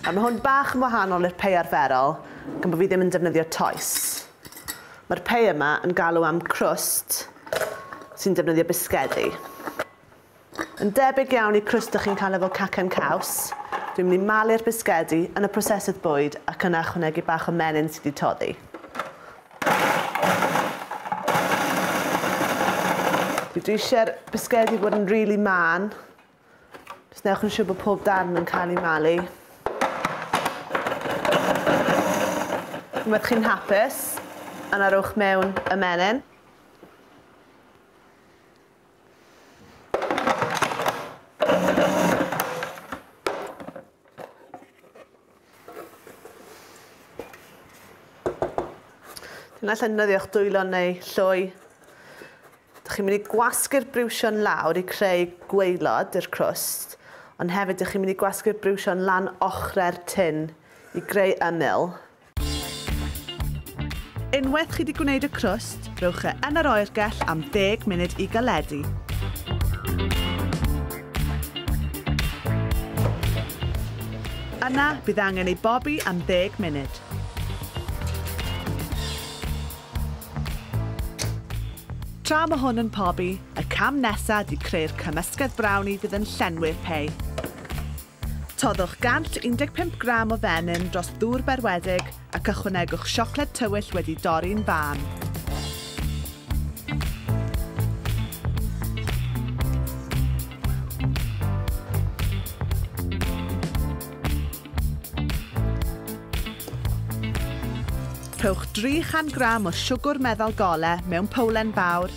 A mae hwn bach yn wahanol i'r pei arferol, gan bod fi ddim yn defnyddio toes. Mae'r pei yma yn galw am crwst sy'n defnyddio bisgedi. Yn debyg iawn i crwst ydych chi'n cael efo gacen caws, dwi'n mynd i malu'r bisgedi yn y prosesydd bwyd ac yna ychwanegu bach o menyn sydd wedi toddi. Dwi eisiau'r bisgedi bod yn rili man. Jyst newch yn siŵr bod pob darn yn cael ei malu. Unwaith chi'n hapus, yna rowch mewn y menyn. Dwi'n allan defnyddio'ch dwylo neu llwy. Dych chi'n mynd i gwasgu'r brwsion lawr i creu gwaelod i'r crwst, ond hefyd dych chi'n mynd i gwasgu'r brwsion lan ochrau'r tin i greu ymyl. Unwaith chi wedi gwneud y crwst, rowch e yn yr oergell am 10 munud i galedu. Yna bydd angen ei bobi am 10 munud. Tra mae hwn yn pobi, y cam nesaf ydy creu'r cymysgedd brownie fydd yn llenwi'r pei. Toddwch 115 gram o fenyn dros ddŵr berwedig ac ychwanegwch siocled tywyll wedi dorri'n fan. Rhowch 300 gram o siwgr meddal gole mewn powlen fawr,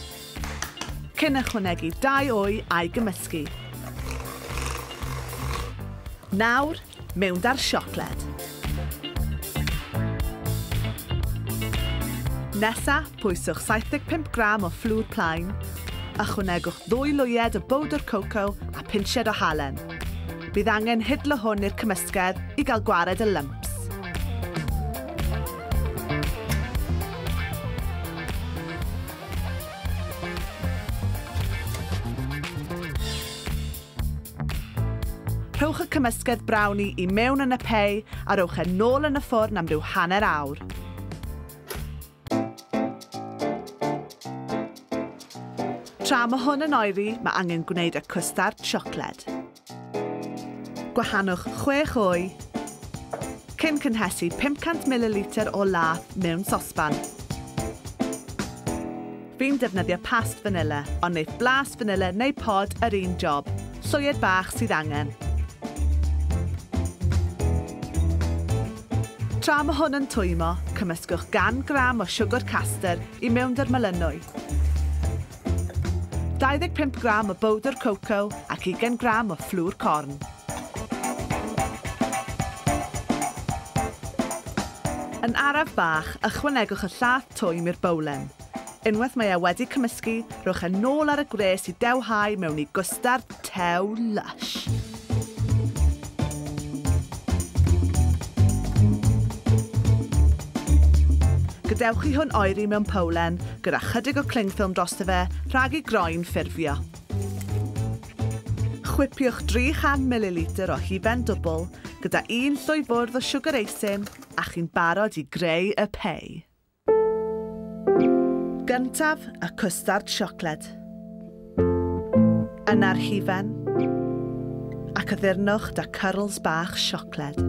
cyn ychwanegu 2 wy a'i gymysgu. Nawr, mewn da'r siocled. Nesa, pwyswch 75 gram o fflwr plaen, ychwanegwch 2 lwyed o bowdr coco a pinsied o halen. Bydd angen hidlo hwn i'r cymysgedd i gael gwared y lumps. Rhowch y cymysgedd brownie i mewn yn y pei a rowch e nôl yn y ffwrn am ryw hanner awr. Tra mae hwn yn oeri, mae angen gwneud y cwstard siocled. Gwahanwch 6 wy, cyn cynhesu 500 ml o lath mewn sosban. Fi'n defnyddio past vanilla, ond wneith blas vanilla neu pod yr un job, llwyed bach sydd angen. Tra mae hwn yn twymo, cymysgwch 100 gram o siwgr caster i mewn dy'r melynwy. 25 gram o bowdr coco ac 20 gram o fflwr corn. Yn araf bach, ychwanegwch y llath twym i'r bowlen. Unwaith mae e wedi cymysgu, rhowch e nôl ar y gwres i dewhau mewn i gwstard tew lush. Gadewch chi hwn oeri mewn powlen gyda chydig o clingffilm drosto fe rhag i groen ffurfio. Chwipiwch 300 ml o hufen dwbl gyda 1 llwy fwrdd o siwgr eisyn a chi'n barod i greu y pei. Gyntaf, y cwstard siocled. Yna'r hufen ac addurnwch da cyrls bach siocled.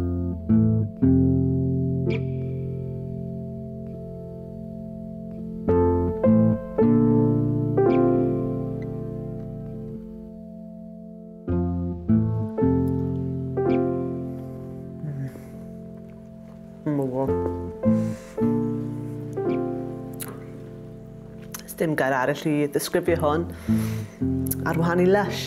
Dim gair arall i ddisgrifio hwn ar wahanol lush.